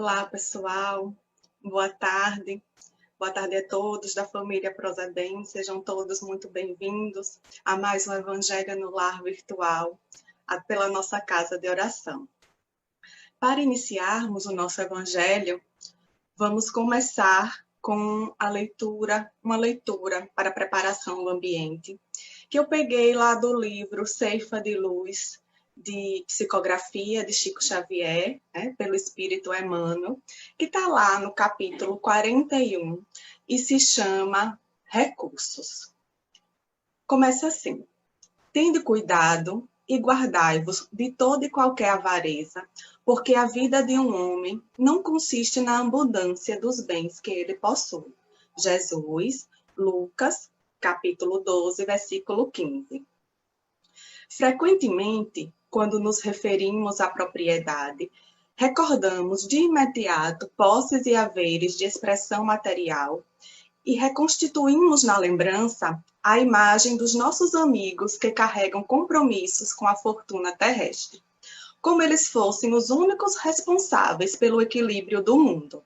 Olá, pessoal. Boa tarde. Boa tarde a todos da família Prosadem. Sejam todos muito bem-vindos a mais um Evangelho no Lar virtual, pela nossa casa de oração. Para iniciarmos o nosso Evangelho, vamos começar com uma leitura para a preparação do ambiente, que eu peguei lá do livro Ceifa de Luz, de psicografia de Chico Xavier, pelo Espírito Emmanuel, que está lá no capítulo 41 e se chama Recursos. Começa assim: tende cuidado e guardai-vos de toda e qualquer avareza, porque a vida de um homem não consiste na abundância dos bens que ele possui. Jesus, Lucas, capítulo 12, versículo 15. Frequentemente, quando nos referimos à propriedade, recordamos de imediato posses e haveres de expressão material e reconstituímos na lembrança a imagem dos nossos amigos que carregam compromissos com a fortuna terrestre, como eles fossem os únicos responsáveis pelo equilíbrio do mundo.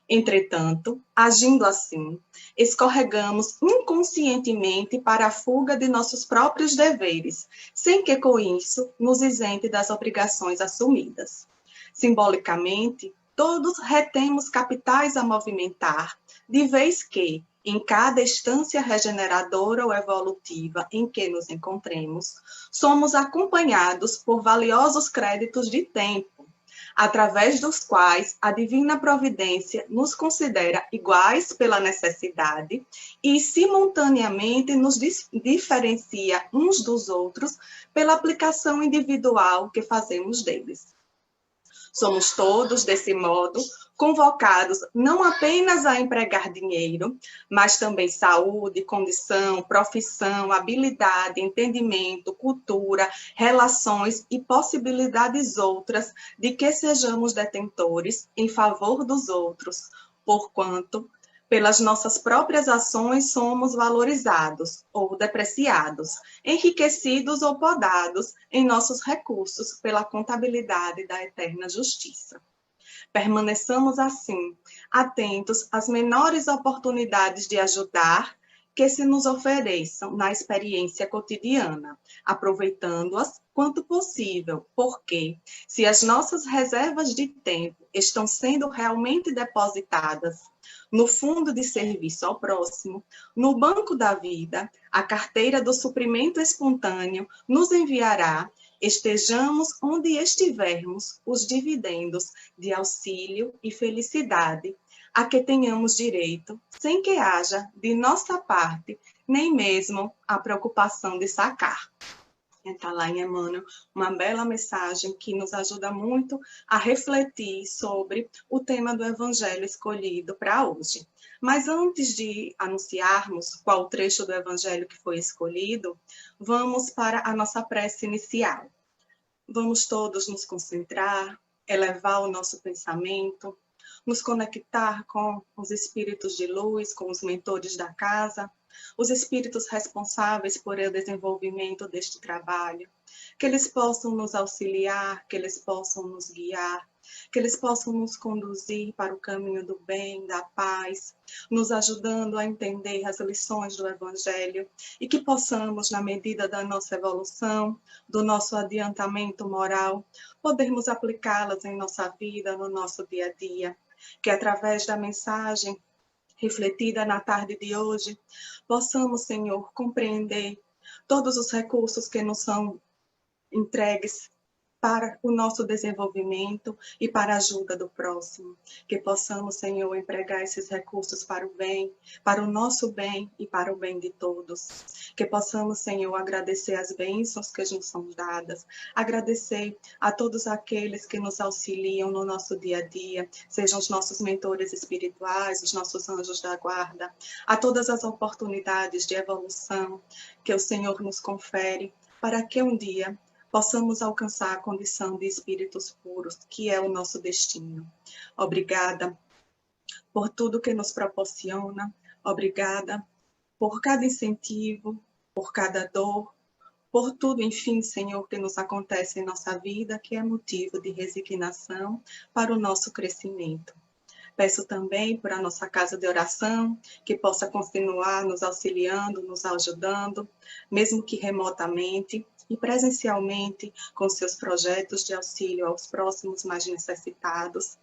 Entretanto, agindo assim, escorregamos inconscientemente para a fuga de nossos próprios deveres, sem que com isso nos isente das obrigações assumidas. Simbolicamente, todos retemos capitais a movimentar, de vez que, em cada instância regeneradora ou evolutiva em que nos encontremos, somos acompanhados por valiosos créditos de tempo, através dos quais a divina providência nos considera iguais pela necessidade e, simultaneamente, nos diferencia uns dos outros pela aplicação individual que fazemos deles. Somos todos, desse modo, convocados não apenas a empregar dinheiro, mas também saúde, condição, profissão, habilidade, entendimento, cultura, relações e possibilidades outras de que sejamos detentores em favor dos outros, porquanto, pelas nossas próprias ações somos valorizados ou depreciados, enriquecidos ou podados em nossos recursos pela contabilidade da eterna justiça. Permaneçamos assim, atentos às menores oportunidades de ajudar que se nos ofereçam na experiência cotidiana, aproveitando-as quanto possível, porque, se as nossas reservas de tempo estão sendo realmente depositadas no fundo de serviço ao próximo, no banco da vida, a carteira do suprimento espontâneo nos enviará, estejamos onde estivermos, os dividendos de auxílio e felicidade a que tenhamos direito, sem que haja, de nossa parte, nem mesmo a preocupação de sacar. Está lá em Emmanuel uma bela mensagem que nos ajuda muito a refletir sobre o tema do Evangelho escolhido para hoje. Mas antes de anunciarmos qual trecho do Evangelho que foi escolhido, vamos para a nossa prece inicial. Vamos todos nos concentrar, elevar o nosso pensamento, nos conectar com os espíritos de luz, com os mentores da casa, os espíritos responsáveis por o desenvolvimento deste trabalho, que eles possam nos auxiliar, que eles possam nos guiar, que eles possam nos conduzir para o caminho do bem, da paz, nos ajudando a entender as lições do Evangelho e que possamos, na medida da nossa evolução, do nosso adiantamento moral, podermos aplicá-las em nossa vida, no nosso dia a dia, que através da mensagem refletida na tarde de hoje, possamos, Senhor, compreender todos os recursos que nos são entregues para o nosso desenvolvimento e para a ajuda do próximo. Que possamos, Senhor, empregar esses recursos para o bem, para o nosso bem e para o bem de todos. Que possamos, Senhor, agradecer as bênçãos que nos são dadas, agradecer a todos aqueles que nos auxiliam no nosso dia a dia, sejam os nossos mentores espirituais, os nossos anjos da guarda, a todas as oportunidades de evolução que o Senhor nos confere, para que um dia possamos alcançar a condição de espíritos puros, que é o nosso destino. Obrigada por tudo que nos proporciona, obrigada por cada incentivo, por cada dor, por tudo, enfim, Senhor, que nos acontece em nossa vida, que é motivo de resignação para o nosso crescimento. Peço também por a nossa casa de oração, que possa continuar nos auxiliando, nos ajudando, mesmo que remotamente e presencialmente, com seus projetos de auxílio aos próximos mais necessitados.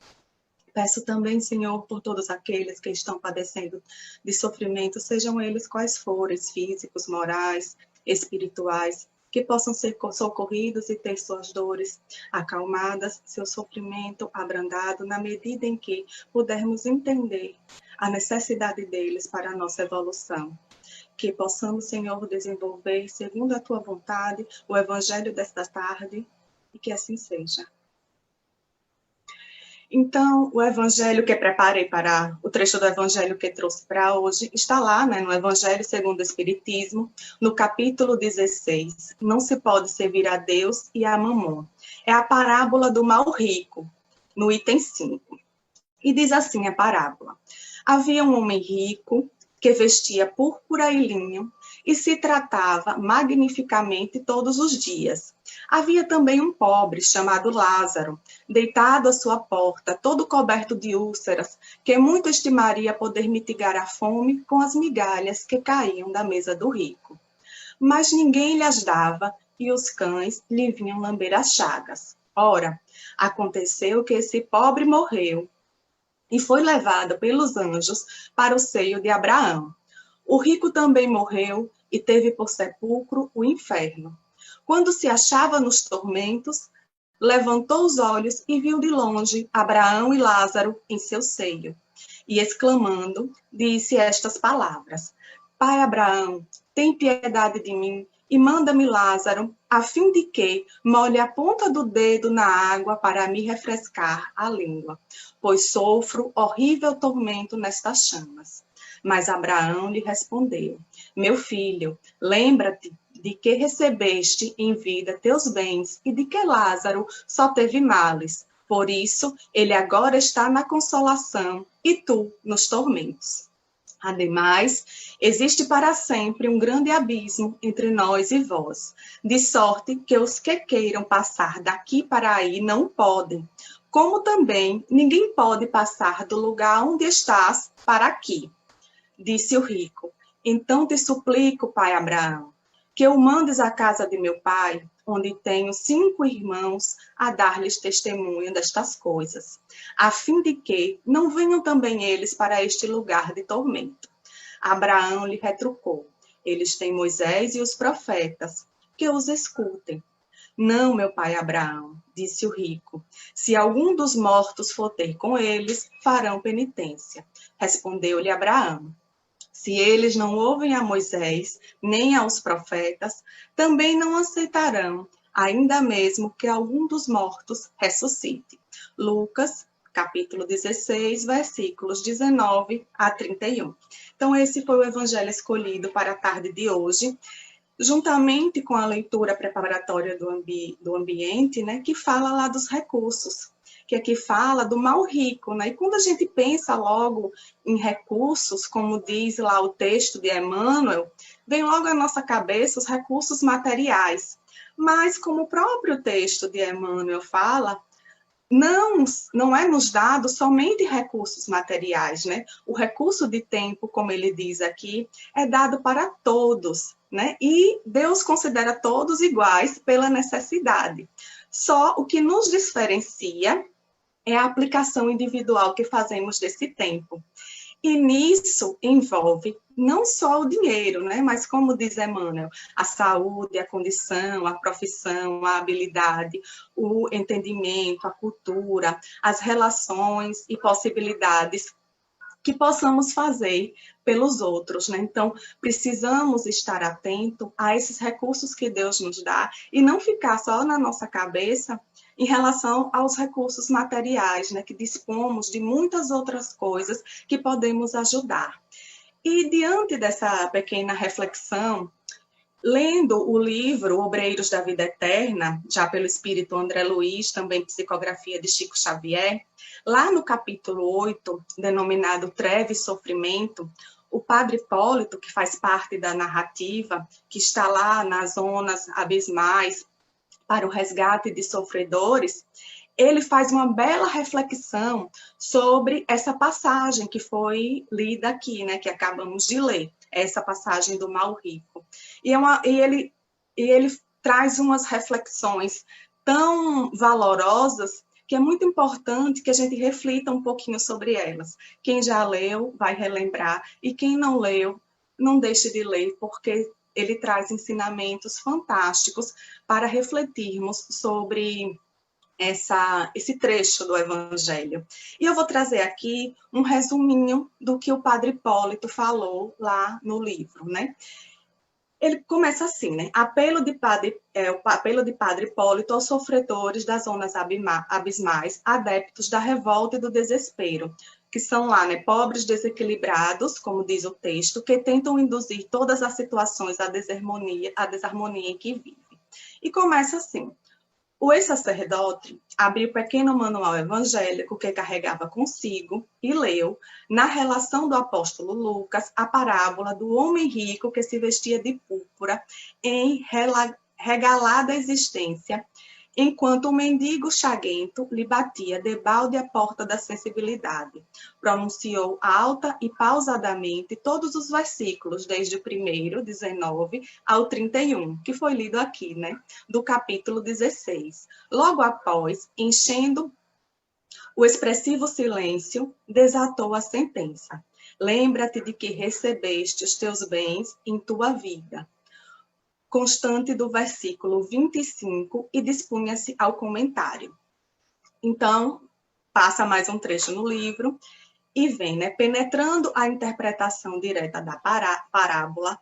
Peço também, Senhor, por todos aqueles que estão padecendo de sofrimento, sejam eles quais forem, físicos, morais, espirituais, que possam ser socorridos e ter suas dores acalmadas, seu sofrimento abrandado, na medida em que pudermos entender a necessidade deles para a nossa evolução. Que possamos, Senhor, desenvolver, segundo a Tua vontade, o Evangelho desta tarde, e que assim seja. Então, o evangelho que preparei para o trecho do evangelho que trouxe para hoje está lá, né, no Evangelho segundo o Espiritismo, no capítulo 16. Não se pode servir a Deus e a Mamon. É a parábola do mal rico, no item 5. E diz assim a parábola: havia um homem rico que vestia púrpura e linho e se tratava magnificamente todos os dias. Havia também um pobre chamado Lázaro, deitado à sua porta, todo coberto de úlceras, que muito estimaria poder mitigar a fome com as migalhas que caíam da mesa do rico. Mas ninguém lhe as dava e os cães lhe vinham lamber as chagas. Ora, aconteceu que esse pobre morreu e foi levado pelos anjos para o seio de Abraão. O rico também morreu e teve por sepulcro o inferno. Quando se achava nos tormentos, levantou os olhos e viu de longe Abraão e Lázaro em seu seio. E exclamando, disse estas palavras: Pai Abraão, tem piedade de mim e manda-me Lázaro, a fim de que molhe a ponta do dedo na água para me refrescar a língua, pois sofro horrível tormento nestas chamas. Mas Abraão lhe respondeu: Meu filho, lembra-te de que recebeste em vida teus bens e de que Lázaro só teve males. Por isso, ele agora está na consolação e tu nos tormentos. Ademais, existe para sempre um grande abismo entre nós e vós, de sorte que os que queiram passar daqui para aí não podem, como também ninguém pode passar do lugar onde estás para aqui. Disse o rico: Então te suplico, pai Abraão, que o mandes à casa de meu pai, onde tenho 5 irmãos, a dar-lhes testemunho destas coisas, a fim de que não venham também eles para este lugar de tormento. Abraão lhe retrucou: Eles têm Moisés e os profetas, que os escutem. Não, meu pai Abraão, disse o rico, se algum dos mortos for ter com eles, farão penitência. Respondeu-lhe Abraão: Se eles não ouvem a Moisés, nem aos profetas, também não aceitarão, ainda mesmo que algum dos mortos ressuscite. Lucas, capítulo 16, versículos 19 a 31. Então, esse foi o evangelho escolhido para a tarde de hoje, juntamente com a leitura preparatória do ambiente, né, que fala lá dos recursos, que aqui fala do mal rico, né? E quando a gente pensa logo em recursos, como diz lá o texto de Emmanuel, vem logo à nossa cabeça os recursos materiais. Mas como o próprio texto de Emmanuel fala, não é nos dado somente recursos materiais, né? O recurso de tempo, como ele diz aqui, é dado para todos, né? E Deus considera todos iguais pela necessidade. Só o que nos diferencia é a aplicação individual que fazemos desse tempo. E nisso envolve não só o dinheiro, né? Mas como diz Emmanuel, a saúde, a condição, a profissão, a habilidade, o entendimento, a cultura, as relações e possibilidades que possamos fazer pelos outros, né? Então, precisamos estar atento a esses recursos que Deus nos dá e não ficar só na nossa cabeça em relação aos recursos materiais, né? Que dispomos de muitas outras coisas que podemos ajudar. E diante dessa pequena reflexão, lendo o livro Obreiros da Vida Eterna, já pelo espírito André Luiz, também psicografia de Chico Xavier, lá no capítulo 8, denominado Treva e Sofrimento, o padre Hipólito, que faz parte da narrativa, que está lá nas zonas abismais para o resgate de sofredores, ele faz uma bela reflexão sobre essa passagem que foi lida aqui, né, que acabamos de ler, essa passagem do mal rico. E ele traz umas reflexões tão valorosas que é muito importante que a gente reflita um pouquinho sobre elas. Quem já leu vai relembrar, e quem não leu, não deixe de ler, porque ele traz ensinamentos fantásticos para refletirmos sobre esse trecho do Evangelho. E eu vou trazer aqui um resuminho do que o Padre Hipólito falou lá no livro, né? Ele começa assim, né? O apelo de Padre Hipólito aos sofredores das zonas abismais, adeptos da revolta e do desespero, que são lá, né, pobres desequilibrados, como diz o texto, que tentam induzir todas as situações à desarmonia em que vivem. E começa assim: o ex-sacerdote abriu o pequeno manual evangélico que carregava consigo e leu, na relação do apóstolo Lucas, a parábola do homem rico que se vestia de púrpura em regalada existência, enquanto o mendigo chaguento lhe batia debalde a porta da sensibilidade. Pronunciou alta e pausadamente todos os versículos, desde o primeiro, 19, ao 31, que foi lido aqui, né, do capítulo 16. Logo após, enchendo o expressivo silêncio, desatou a sentença. Lembra-te de que recebeste os teus bens em tua vida, constante do versículo 25, e dispunha-se ao comentário. Então, passa mais um trecho no livro e vem, né, penetrando a interpretação direta da parábola,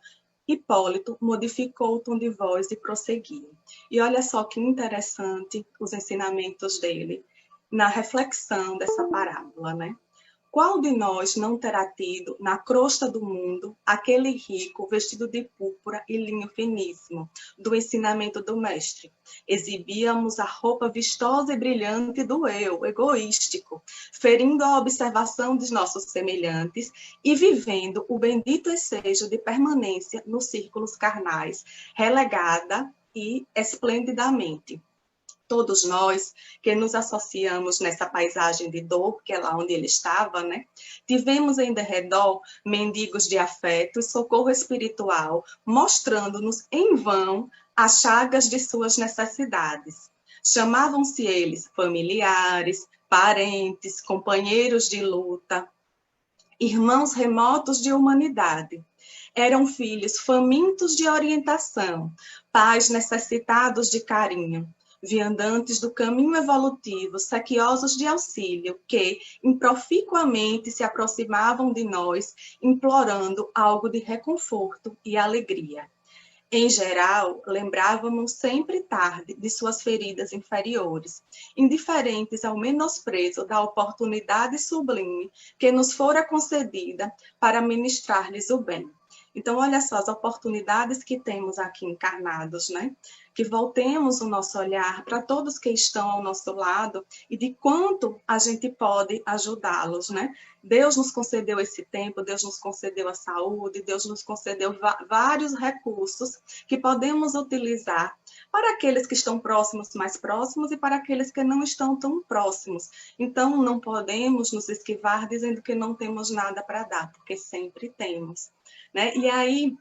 Hipólito modificou o tom de voz e prosseguiu. E olha só que interessante os ensinamentos dele na reflexão dessa parábola, né? Qual de nós não terá tido, na crosta do mundo, aquele rico vestido de púrpura e linho finíssimo, do ensinamento do mestre? Exibíamos a roupa vistosa e brilhante do eu, egoístico, ferindo a observação dos nossos semelhantes e vivendo o bendito ensejo de permanência nos círculos carnais, relegada e esplendidamente. Todos nós que nos associamos nessa paisagem de dor, que é lá onde ele estava, né? Tivemos em derredor mendigos de afeto e socorro espiritual, mostrando-nos em vão as chagas de suas necessidades. Chamavam-se eles familiares, parentes, companheiros de luta, irmãos remotos de humanidade. Eram filhos famintos de orientação, pais necessitados de carinho, viandantes do caminho evolutivo, sequiosos de auxílio, que improficuamente se aproximavam de nós, implorando algo de reconforto e alegria. Em geral, lembrávamos sempre tarde de suas feridas inferiores, indiferentes ao menosprezo da oportunidade sublime que nos fora concedida para ministrar-lhes o bem. Então, olha só as oportunidades que temos aqui encarnados, né? Que voltemos o nosso olhar para todos que estão ao nosso lado e de quanto a gente pode ajudá-los, né? Deus nos concedeu esse tempo, Deus nos concedeu a saúde, Deus nos concedeu vários recursos que podemos utilizar para aqueles que estão próximos, mais próximos, e para aqueles que não estão tão próximos. Então, não podemos nos esquivar dizendo que não temos nada para dar, porque sempre temos, né? E aí,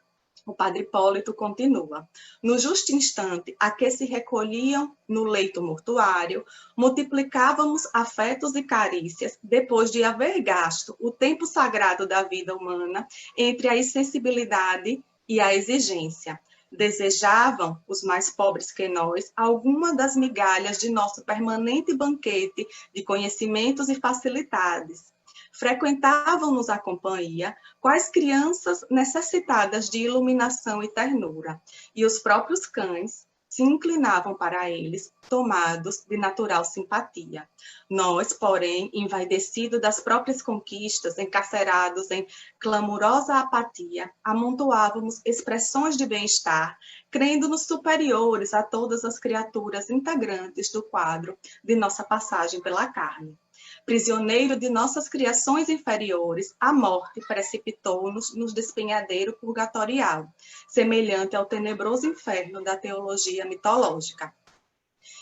o Padre Hipólito continua. No justo instante a que se recolhiam no leito mortuário, multiplicávamos afetos e carícias, depois de haver gasto o tempo sagrado da vida humana entre a insensibilidade e a exigência. Desejavam, os mais pobres que nós, alguma das migalhas de nosso permanente banquete de conhecimentos e facilidades. Frequentavam-nos a companhia quais crianças necessitadas de iluminação e ternura, e os próprios cães se inclinavam para eles, tomados de natural simpatia. Nós, porém, envaidecidos das próprias conquistas, encarcerados em clamorosa apatia, amontoávamos expressões de bem-estar, crendo-nos superiores a todas as criaturas integrantes do quadro de nossa passagem pela carne. Prisioneiro de nossas criações inferiores, a morte precipitou-nos no despenhadeiro purgatorial, semelhante ao tenebroso inferno da teologia mitológica.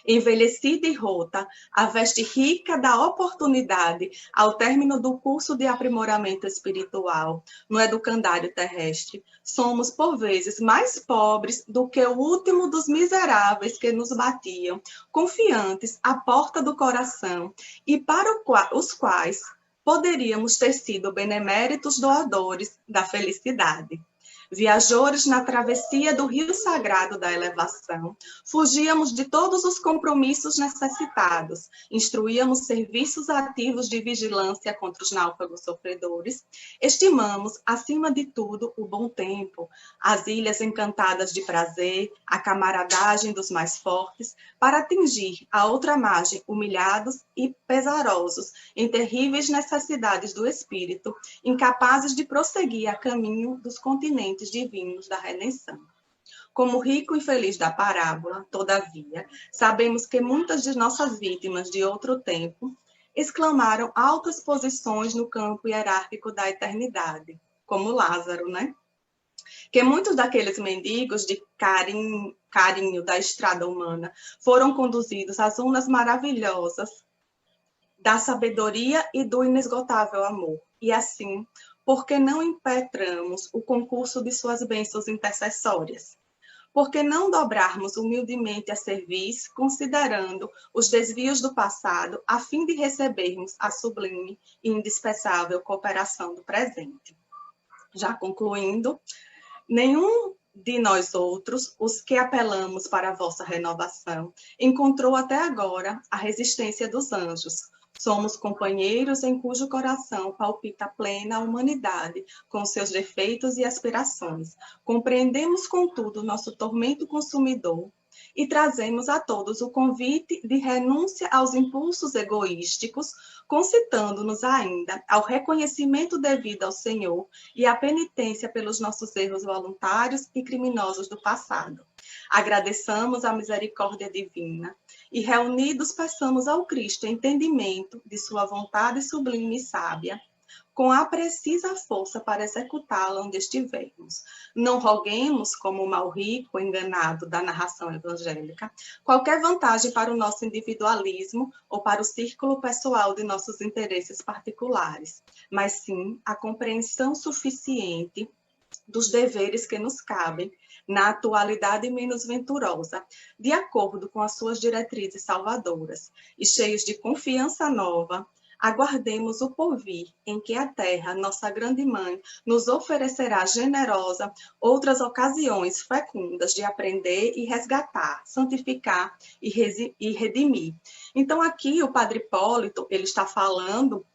Envelhecida e rota, a veste rica da oportunidade ao término do curso de aprimoramento espiritual no educandário terrestre, somos por vezes mais pobres do que o último dos miseráveis que nos batiam, confiantes à porta do coração e para os quais poderíamos ter sido beneméritos doadores da felicidade. Viajores na travessia do rio sagrado da elevação, fugíamos de todos os compromissos necessitados, instruíamos serviços ativos de vigilância contra os náufragos sofredores, estimamos, acima de tudo, o bom tempo, as ilhas encantadas de prazer, a camaradagem dos mais fortes, para atingir a outra margem humilhados e pesarosos, em terríveis necessidades do espírito, incapazes de prosseguir a caminho dos continentes divinos da redenção. Como rico e feliz da parábola, todavia, sabemos que muitas de nossas vítimas de outro tempo exclamaram altas posições no campo hierárquico da eternidade, como Lázaro, né? Que muitos daqueles mendigos de carinho da estrada humana foram conduzidos às zonas maravilhosas da sabedoria e do inesgotável amor. E assim, por que não impetramos o concurso de suas bênçãos intercessórias? Por que não dobrarmos humildemente a serviço, considerando os desvios do passado, a fim de recebermos a sublime e indispensável cooperação do presente? Já concluindo, nenhum de nós outros, os que apelamos para a vossa renovação, encontrou até agora a resistência dos anjos. Somos companheiros em cujo coração palpita a plena humanidade, com seus defeitos e aspirações. Compreendemos, contudo, nosso tormento consumidor e trazemos a todos o convite de renúncia aos impulsos egoísticos, concitando-nos ainda ao reconhecimento devido ao Senhor e à penitência pelos nossos erros voluntários e criminosos do passado. Agradeçamos a misericórdia divina e, reunidos, peçamos ao Cristo entendimento de sua vontade sublime e sábia, com a precisa força para executá-la onde estivermos. Não roguemos, como o mal rico enganado da narração evangélica, qualquer vantagem para o nosso individualismo ou para o círculo pessoal de nossos interesses particulares, mas sim a compreensão suficiente dos deveres que nos cabem na atualidade menos venturosa, de acordo com as suas diretrizes salvadoras, e cheios de confiança nova, aguardemos o porvir, em que a terra, nossa grande mãe, nos oferecerá generosa outras ocasiões fecundas de aprender e resgatar, santificar e redimir. Então, aqui o Padre Hipólito, ele está falando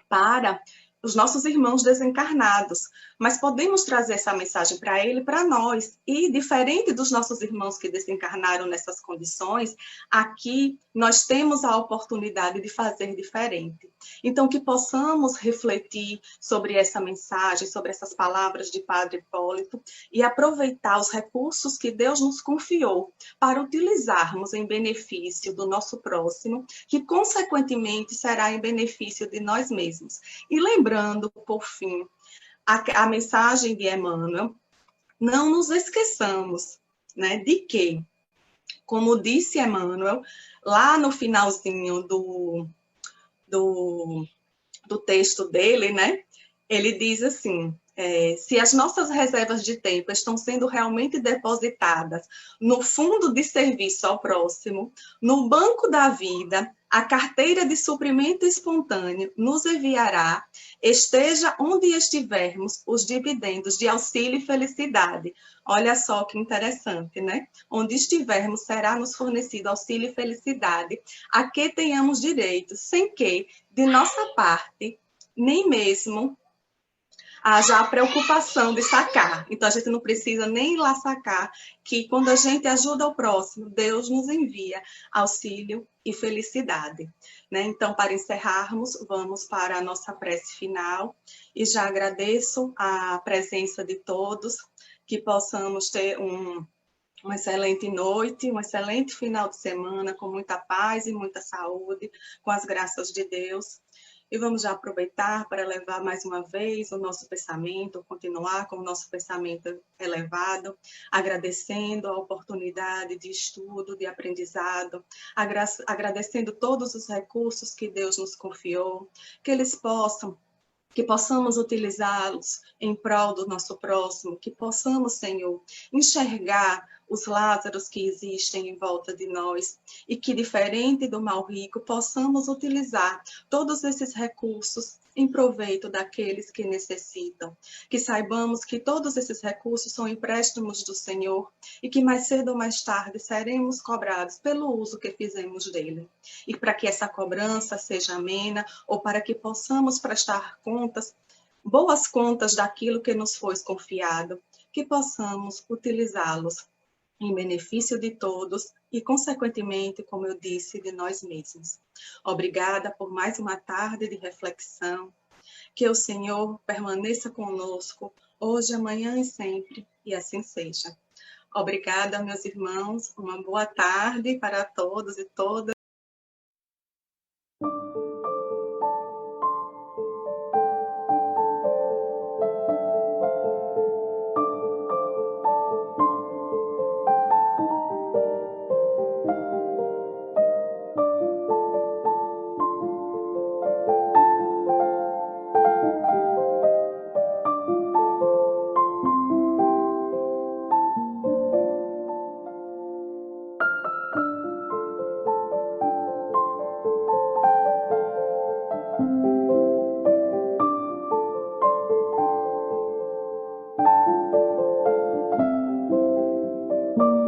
para os nossos irmãos desencarnados, mas podemos trazer essa mensagem para ele, para nós, e diferente dos nossos irmãos que desencarnaram nessas condições, aqui nós temos a oportunidade de fazer diferente. Então, que possamos refletir sobre essa mensagem, sobre essas palavras de Padre Hipólito, e aproveitar os recursos que Deus nos confiou para utilizarmos em benefício do nosso próximo, que consequentemente será em benefício de nós mesmos. E lembrando, por fim, a mensagem de Emmanuel, não nos esqueçamos, né, de que, como disse Emmanuel, lá no finalzinho do texto dele, né, ele diz assim, se as nossas reservas de tempo estão sendo realmente depositadas no fundo de serviço ao próximo, no banco da vida, a carteira de suprimento espontâneo nos enviará, esteja onde estivermos, os dividendos de auxílio e felicidade. Olha só que interessante, né? Onde estivermos, será nos fornecido auxílio e felicidade, a que tenhamos direito, sem que, de nossa parte, nem mesmo haja a preocupação de sacar. Então, a gente não precisa nem ir lá sacar, que quando a gente ajuda o próximo, Deus nos envia auxílio e felicidade. Né? Então, para encerrarmos, vamos para a nossa prece final, e já agradeço a presença de todos, que possamos ter uma excelente noite, um excelente final de semana, com muita paz e muita saúde, com as graças de Deus. E vamos já aproveitar para elevar mais uma vez o nosso pensamento, continuar com o nosso pensamento elevado, agradecendo a oportunidade de estudo, de aprendizado, agradecendo todos os recursos que Deus nos confiou, que possamos utilizá-los em prol do nosso próximo, que possamos, Senhor, enxergar os Lázaros que existem em volta de nós e que, diferente do mal rico, possamos utilizar todos esses recursos em proveito daqueles que necessitam. Que saibamos que todos esses recursos são empréstimos do Senhor e que mais cedo ou mais tarde seremos cobrados pelo uso que fizemos dele. E para que essa cobrança seja amena, ou para que possamos prestar contas, boas contas daquilo que nos foi confiado, que possamos utilizá-los em benefício de todos e, consequentemente, como eu disse, de nós mesmos. Obrigada por mais uma tarde de reflexão. Que o Senhor permaneça conosco hoje, amanhã e sempre, e assim seja. Obrigada, meus irmãos. Uma boa tarde para todos e todas.